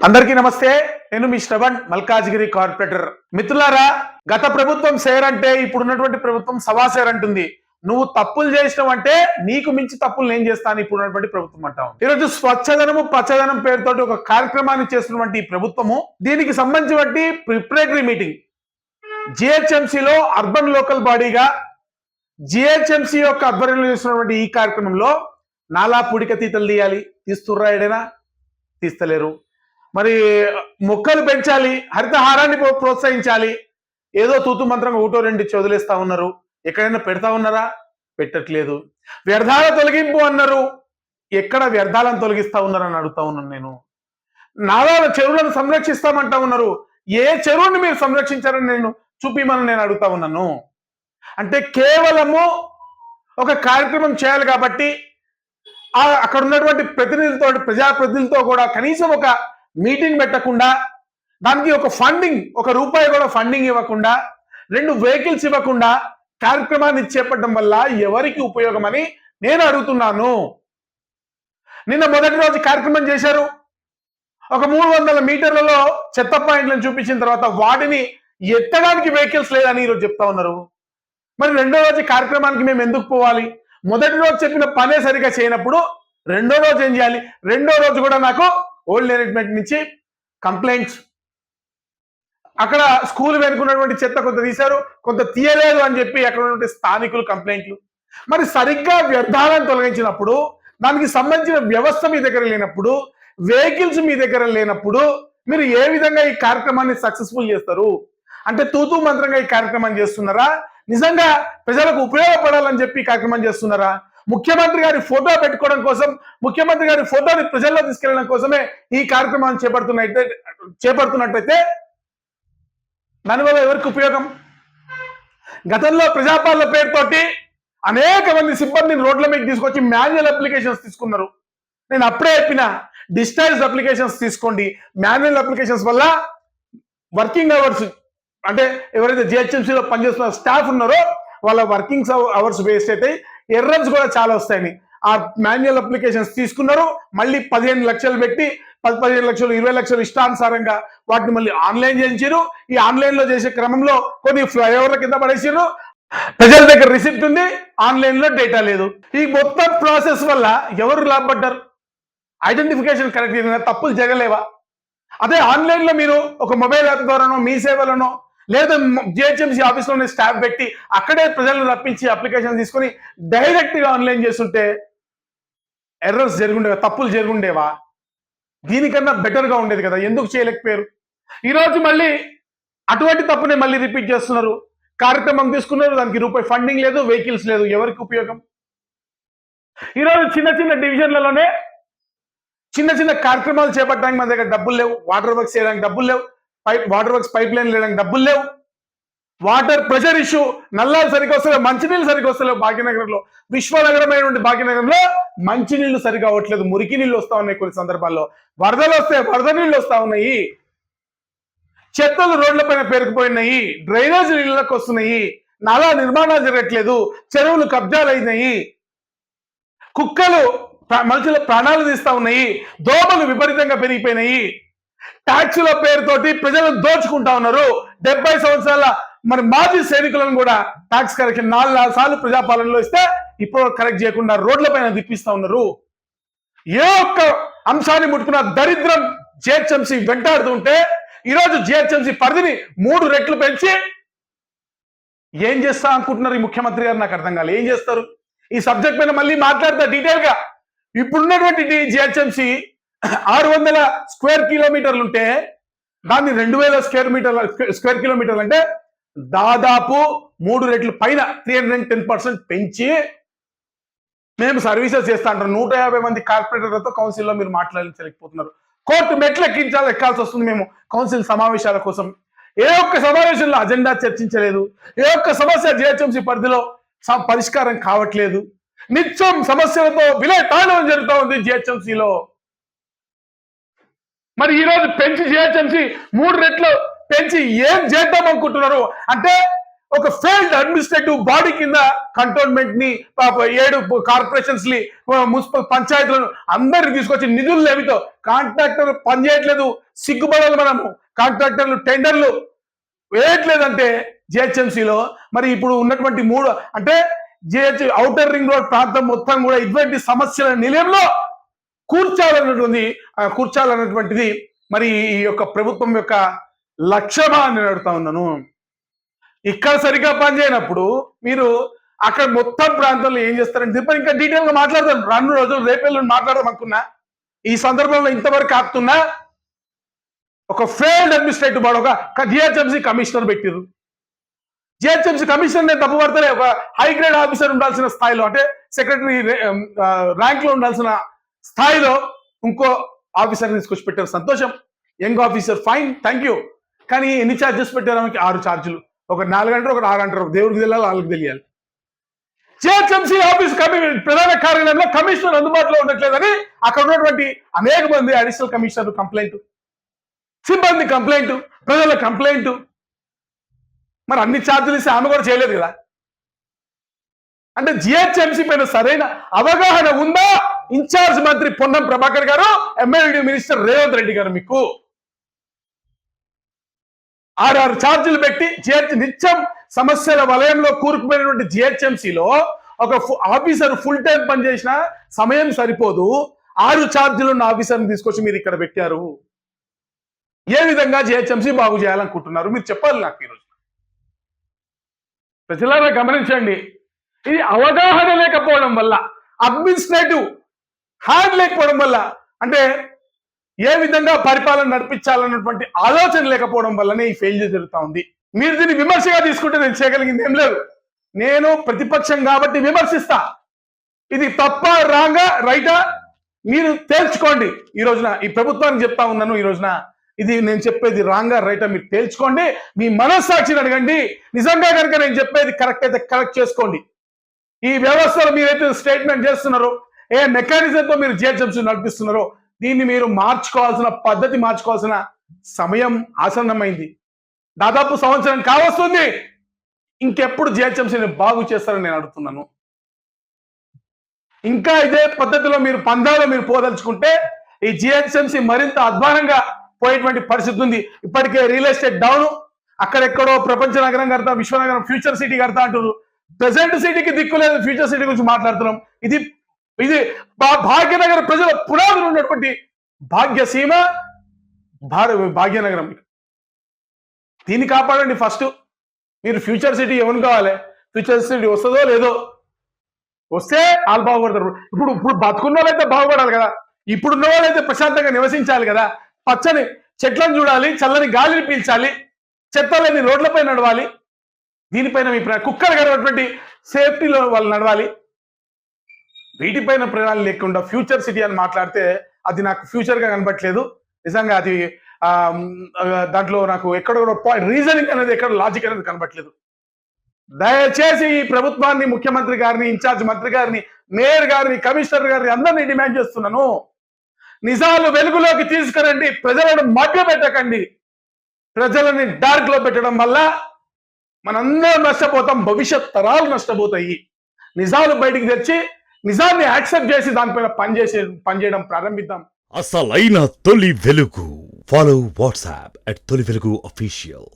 అందరికీ నమస్తే. నేను మీ శ్రవణ్, మల్కాజ్గిరి కార్పొరేటర్. మిత్రులారా, గత ప్రభుత్వం సేర్ అంటే ఇప్పుడున్నటువంటి ప్రభుత్వం సవా సేర్ అంటుంది. నువ్వు తప్పులు చేసినావు అంటే నీకు మించి తప్పులు నేను చేస్తాను ఇప్పుడున్నటువంటి ప్రభుత్వం అంటావు. ఈరోజు స్వచ్ఛదనము పచ్చదనం పేరుతోటి ఒక కార్యక్రమాన్ని చేస్తున్నటువంటి ఈ ప్రభుత్వము, దీనికి సంబంధించి ప్రిపరేటరీ మీటింగ్ జిహెచ్ఎంసీలో అర్బన్ లోకల్ బాడీగా జిహెచ్ఎంసీ యొక్క ఆధ్వర్యంలో చేస్తున్నటువంటి ఈ కార్యక్రమంలో నాలా పూడిక తీతలు తీయాలి. తీస్తుర్రా ఏడైనా? తీస్తలేరు. మరి మొక్కలు పెంచాలి, హరితహారాన్ని ప్రోత్సహించాలి. ఏదో తూతు మంత్రంగా ఒకటో రెండు వదిలేస్తా ఉన్నారు. ఎక్కడైనా పెడతా ఉన్నారా? పెట్టట్లేదు. వ్యర్థాల తొలగింపు అన్నారు. ఎక్కడ వ్యర్థాలను తొలగిస్తా ఉన్నారని అడుగుతా ఉన్నాను నేను. నాలాల చెరువులను సంరక్షిస్తామంటా ఉన్నారు. ఏ చెరువుని మీరు సంరక్షించారని నేను చూపిమని నేను అడుగుతా ఉన్నాను. అంటే కేవలము ఒక కార్యక్రమం చేయాలి కాబట్టి అక్కడ ఉన్నటువంటి ప్రతినిధులతో, ప్రజాప్రతినిధులతో కూడా కనీసం ఒక మీటింగ్ పెట్టకుండా, దానికి ఒక ఫండింగ్, ఒక రూపాయి కూడా ఫండింగ్ ఇవ్వకుండా, 2 వెహికల్స్ ఇవ్వకుండా కార్యక్రమాన్ని చేపట్టడం వల్ల ఎవరికి ఉపయోగం అని నేను అడుగుతున్నాను. నిన్న మొదటి రోజు కార్యక్రమం చేశారు. ఒక 300 మీటర్లలో చెత్త పాయింట్లను చూపించిన తర్వాత వాటిని ఎత్తడానికి వెహికల్స్ లేదని ఈరోజు చెప్తా ఉన్నారు. మరి రెండో రోజు కార్యక్రమానికి మేము ఎందుకు పోవాలి? మొదటి రోజు చెప్పిన పనే సరిగా చేయనప్పుడు రెండో రోజు ఏం చేయాలి? రెండో రోజు కూడా నాకు ఓల్డ్ మేనేజ్మెంట్ నుంచి కంప్లైంట్స్. అక్కడ స్కూల్ వెనుకున్నటువంటి చెత్త కొంత తీశారు, కొంత తీయలేదు అని చెప్పి అక్కడ ఉన్నటువంటి స్థానికులు కంప్లైంట్లు. మరి సరిగ్గా వ్యర్థాలను తొలగించినప్పుడు, దానికి సంబంధించిన వ్యవస్థ మీ దగ్గర లేనప్పుడు, వెహికల్స్ మీ దగ్గర లేనప్పుడు మీరు ఏ విధంగా ఈ కార్యక్రమాన్ని సక్సెస్ఫుల్ చేస్తారు? అంటే తూతూ మంత్రంగా ఈ కార్యక్రమం చేస్తున్నారా? నిజంగా ప్రజలకు ఉపయోగపడాలని చెప్పి కార్యక్రమం చేస్తున్నారా? ముఖ్యమంత్రి గారి ఫోటో పెట్టుకోవడం కోసం, ముఖ్యమంత్రి గారి ఫోటోని ప్రజల్లో తీసుకెళ్లడం కోసమే ఈ కార్యక్రమాన్ని చేపడుతున్నట్టయితే దానివల్ల ఎవరికి ఉపయోగం? గతంలో ప్రజాపాలన పేరుతోటి అనేక మంది సిబ్బందిని రోడ్ల మీద తీసుకొచ్చి మాన్యువల్ అప్లికేషన్స్ తీసుకున్నారు. నేను అప్పుడే చెప్పిన, డిజిటైజ్డ్ అప్లికేషన్స్ తీసుకోండి. మాన్యువల్ అప్లికేషన్స్ వల్ల వర్కింగ్ అవర్స్, అంటే ఎవరైతే జిహెచ్ఎంసీలో పనిచేస్తున్న స్టాఫ్ ఉన్నారో వాళ్ళ వర్కింగ్ అవర్స్ వేస్ట్ అవుతాయి, ఎర్రర్స్ కూడా చాలా వస్తాయని ఆ మాన్యువల్ అప్లికేషన్స్ తీసుకున్నారు. మళ్ళీ 15 లక్షలు పెట్టి 15 లక్షలు 20 లక్షలు ఇష్టానుసారంగా వాటిని మళ్ళీ ఆన్లైన్ చేయించారు. ఈ ఆన్లైన్ లో చేసే క్రమంలో కొన్ని ఫ్లైఓవర్ల కింద పడేసారు. ప్రజల దగ్గర రిసిప్ట్ ఉంది, ఆన్లైన్ లో డేటా లేదు. ఈ మొత్తం ప్రాసెస్ వల్ల ఎవరు లాభపడ్డారు? ఐడెంటిఫికేషన్ కరెక్ట్ అయినా తప్పులు జరగలేవా? అదే ఆన్లైన్ లో మీరు ఒక మొబైల్ యాప్ ద్వారానో, మీ సేవలోనో, లేదా జిహెచ్ఎంసీ ఆఫీస్లోనే స్టాఫ్ పెట్టి అక్కడే ప్రజలను రప్పించి అప్లికేషన్ తీసుకొని డైరెక్ట్ గా ఆన్లైన్ చేస్తుంటే ఎర్రర్స్ జరుగుండేవా? తప్పులు జరుగుండేవా? దీనికన్నా బెటర్ గా ఉండేది కదా. ఎందుకు చేయలేకపోయారు? ఈరోజు మళ్ళీ అటువంటి తప్పునే మళ్ళీ రిపీట్ చేస్తున్నారు. కార్యక్రమం తీసుకున్నారు, దానికి రూపాయి ఫండింగ్ లేదు, వెహికల్స్ లేదు. ఎవరికి ఉపయోగం? ఈరోజు చిన్న చిన్న డివిజన్లలోనే చిన్న చిన్న కార్యక్రమాలు చేపట్టడానికి మన దగ్గర డబ్బులు లేవు. వాటర్ వర్క్స్ చేయడానికి డబ్బులు లేవు. వాటర్ వర్క్స్ పైప్ లైన్ వేయడానికి డబ్బులు లేవు. వాటర్ ప్రెషర్ ఇష్యూ, నల్లాలు సరిగ్గా వస్తలేవు, మంచినీళ్ళు సరిగ్గా వస్తలేవు. భాగ్యనగరంలో, విశ్వనగరమైనటువంటి భాగ్యనగరంలో మంచినీళ్లు సరిగ్గా అవ్వట్లేదు, మురికి నీళ్ళు వస్తా ఉన్నాయి. కొన్ని సందర్భాల్లో వరదలు వస్తే వరద నీళ్ళు వస్తా ఉన్నాయి. చెత్తలు రోడ్ల పైన పేరుకుపోయినాయి, డ్రైనేజ్ నీళ్ళకి వస్తున్నాయి, నాలా నిర్మాణాలు జరగట్లేదు, చెరువులు కబ్జాలు అయినాయి, కుక్కలు మనుషుల ప్రాణాలు తీస్తా ఉన్నాయి, దోమలు విపరీతంగా పెరిగిపోయినాయి, ట్యాక్సుల పేరుతోటి ప్రజలను దోచుకుంటా ఉన్నారు. 70 సంవత్సరాల మరి మాజీ సైనికులను కూడా ట్యాక్స్ కరెక్షన్ 4 సార్లు ప్రజాపాలనలో ఇస్తే ఇప్పుడు కరెక్ట్ చేయకుండా రోడ్ల పైన తిప్పిస్తా ఉన్నారు. ఏ ఒక్క అంశాన్ని ముట్టుకున్న దరిద్రం జిహెచ్ఎంసీ వెంటాడుతుంటే ఈరోజు జిహెచ్ఎంసీ పరిధిని 3 రెట్లు పెంచి ఏం చేస్తా అనుకుంటున్నారు ఈ ముఖ్యమంత్రి గారు? నాకు అర్థం కాలేదు. ఏం చేస్తారు? ఈ సబ్జెక్ట్ పైన మళ్ళీ మాట్లాడతా డీటెయిల్ గా. ఇప్పుడున్నటువంటి జిహెచ్ఎంసీ 600 స్క్వేర్ కిలోమీటర్లు ఉంటే దాన్ని 2000 స్క్వేర్ కిలోమీటర్లు అంటే దాదాపు 3 రెట్లు పైన 310% పెంచి మేము సర్వీసెస్ చేస్తా అంటారు. 150 మంది కార్పొరేటర్లతో కౌన్సిల్లో మీరు మాట్లాడించలేకపోతున్నారు. కోర్టు మెట్లు ఎక్కాల్సి వస్తుంది మేము కౌన్సిల్ సమావేశాల కోసం. ఏ ఒక్క సమావేశంలో అజెండా చర్చించలేదు. ఏ ఒక్క సమస్య జిహెచ్ఎంసీ పరిధిలో పరిష్కారం కావట్లేదు. నిత్యం సమస్యలతో విలయతాండవం జరుగుతూ ఉంది జిహెచ్ఎంసీలో. మరి ఈరోజు పెంచి జిహెచ్ఎంసీ 3 రెట్లు పెంచి ఏం చేద్దాం అనుకుంటున్నారు? అంటే ఒక ఫెయిల్డ్ అడ్మినిస్ట్రేటివ్ బాడీ కింద కంటోన్మెంట్ ని 7 కార్పొరేషన్స్ ని మున్సిపల్ పంచాయతీలను అందరిని తీసుకొచ్చి నిధులు లేవితో కాంట్రాక్టర్లు పనిచేయట్లేదు, సిగ్గుపడాలి మనము. కాంట్రాక్టర్లు టెండర్లు వేయట్లేదంటే జిహెచ్ఎంసీలో మరి ఇప్పుడు ఉన్నటువంటి 3 అంటే ఔటర్ రింగ్ రోడ్ ప్రాంతం మొత్తం కూడా ఇటువంటి సమస్యల నిలయంలో కూర్చాలన్నటువంటిది మరి ఈ యొక్క ప్రభుత్వం యొక్క లక్ష్యమా అని నేను అడుగుతా ఉన్నాను. ఇక్కడ సరిగ్గా పనిచేయనప్పుడు మీరు అక్కడ మొత్తం ప్రాంతంలో ఏం చేస్తారని చెప్పి ఇంకా డీటెయిల్ గా మాట్లాడతాను. 2 రోజులు రేపెల్లు మాట్లాడదాం అనుకున్నా. ఈ సందర్భంలో ఇంతవరకు ఆపుతున్నా. ఒక ఫెయిల్డ్ అడ్మినిస్ట్రేటివ్ బాడీ, ఒక జిహెచ్ఎంసీ కమిషనర్ పెట్టిరు. జిహెచ్ఎంసీ కమిషనర్ నేను తప్పుపడతలే. ఒక హై గ్రేడ్ ఆఫీసర్ ఉండాల్సిన స్థాయిలో, అంటే సెక్రటరీ ర్యాంక్ లో ఉండాల్సిన స్థాయిలో ఇంకో ఆఫీసర్ తీసుకొచ్చి పెట్టారు. సంతోషం, young officer, fine, thank you. కానీ ఎన్ని ఛార్జెస్ పెట్టారు? 6 ఛార్జీలు. ఒక 4 గంటలు, ఒక 6 గంటలు. దేవుడికి తెలియాలి, వాళ్ళకి తెలియాలి. జిహెచ్ఎంసీ ఆఫీస్ ప్రధాన కార్యాలయంలో కమిషనర్ అందుబాటులో ఉండట్లేదని అక్కడ ఉన్నటువంటి అనేక మంది అడిషనల్ కమిషనర్ కంప్లైంట్, సిబ్బంది కంప్లైంట్, ప్రజల కంప్లైంట్. మరి అన్ని ఛార్జీలు ఇస్తే ఆమె కూడా చేయలేదు కదా. అంటే జిహెచ్ఎంసీ పైన సరైన అవగాహన ఉందా ఇన్ఛార్జ్ మంత్రి పొన్నం ప్రభాకర్ గారు, ఎమ్మెల్యే మినిస్టర్ రేవంత్ రెడ్డి గారు? మీకు 6 ఛార్జీలు పెట్టి నిత్యం సమస్యల వలయంలో కూరుకుపోయినటువంటి జిహెచ్ఎంసీలో ఒక ఆఫీసర్ ఫుల్ టైం పనిచేసిన సమయం సరిపోదు. 6 ఛార్జీలు ఉన్న ఆఫీసర్ని తీసుకొచ్చి మీరు ఇక్కడ పెట్టారు. ఏ విధంగా జిహెచ్ఎంసీ బాగు చేయాలనుకుంటున్నారు మీరు చెప్పాలి నాకు ఈరోజు. ప్రజలారా గమనించండి, ఇది అవగాహన లేకపోవడం వల్ల, అడ్మినిస్ట్రేటివ్ హ్యాండ్ లేకపోవడం వల్ల, అంటే ఏ విధంగా పరిపాలన నడిపించాలన్నటువంటి ఆలోచన లేకపోవడం వల్లనే ఈ ఫెయిల్యూర్ జరుగుతూ ఉంది. మీరు దీన్ని విమర్శగా తీసుకుంటే నేను చేయగలిగింది ఏం లేదు. నేను ప్రతిపక్షం కాబట్టి విమర్శిస్తా. ఇది తప్ప, రాంగా, రైటా మీరు తేల్చుకోండి. ఈ రోజున ఈ ప్రభుత్వానికి చెప్తా ఉన్నాను, ఈ రోజున ఇది నేను చెప్పేది రాంగా రైటా మీరు తేల్చుకోండి. మీ మనస్సాక్షిని అడగండి. నిజంగా కనుక నేను చెప్పేది కరెక్ట్ అయితే కరెక్ట్ చేసుకోండి. ఈ వ్యవస్థలో మీరైతే స్టేట్మెంట్ చేస్తున్నారో, ఏ మెకానిజంతో మీరు జిహెచ్ఎంసీ నడిపిస్తున్నారో, దీన్ని మీరు మార్చుకోవాల్సిన పద్ధతి, మార్చుకోవాల్సిన సమయం ఆసన్నమైంది. దాదాపు సంవత్సరం కావస్తుంది. ఇంకెప్పుడు జిహెచ్ఎంసీని బాగు చేస్తారని నేను అడుగుతున్నాను. ఇంకా ఇదే పద్ధతిలో మీరు పందాలో మీరు పోదలుచుకుంటే ఈ జిహెచ్ఎంసీ మరింత అధ్వానంగా పోయేటువంటి పరిస్థితి ఉంది. ఇప్పటికే రియల్ ఎస్టేట్ డౌన్, అక్కడెక్కడో ప్రపంచ నగరం కడతా, విశ్వనగరం, ఫ్యూచర్ సిటీ కడతా అంటారు. ప్రెసెంట్ సిటీకి దిక్కు లేదు, ఫ్యూచర్ సిటీ గురించి మాట్లాడుతున్నాం. ఇది భాగ్యనగర ప్రజల పునాదులు ఉన్నటువంటి భాగ్యసీమ భాగ్యనగరం. దీన్ని కాపాడండి ఫస్ట్. మీరు ఫ్యూచర్ సిటీ ఎవరు కావాలి? ఫ్యూచర్ సిటీ వస్తుందో లేదో, వస్తే వాళ్ళు బాగుపడతారు. ఇప్పుడు బతుకున్న వాళ్ళైతే బాగుపడాలి కదా. ఇప్పుడున్న వాళ్ళైతే ప్రశాంతంగా నివసించాలి కదా. పచ్చని చెట్లను చూడాలి, చల్లని గాలిని పీల్చాలి, చెత్తలేని రోడ్లపై నడవాలి. దీనిపైన మీ కుక్కలు కనటువంటి సేఫ్టీలో వాళ్ళు నడవాలి. వీటిపైన ప్రణాళిక లేకుండా ఫ్యూచర్ సిటీ అని మాట్లాడితే అది నాకు ఫ్యూచర్ గా కనబట్లేదు. నిజంగా అది దాంట్లో నాకు ఎక్కడ రీజనింగ్ అనేది, ఎక్కడ లాజిక్ అనేది కనబట్లేదు. దయచేసి ఈ ప్రభుత్వాన్ని, ముఖ్యమంత్రి గారిని, ఇన్ఛార్జ్ మంత్రి గారిని, మేయర్ గారిని, కమిషనర్ గారిని అందరినీ డిమాండ్ చేస్తున్నాను. నిజాలు వెలుగులోకి తీసుకురండి. ప్రజలను మభ్య పెట్టకండి. ప్రజలని డార్క్ లో పెట్టడం వల్ల మనందరం నష్టపోతాం, భవిష్యత్ తరాలు నష్టపోతాయి. నిజాలు బయటికి తెచ్చి నిజాన్ని యాక్సెప్ట్ చేసి దానిపైన పనిచేయడం ప్రారంభిద్దాం. అసలైన తొలి వెలుగు. ఫాలో వాట్సాప్ @తొలి వెలుగు official.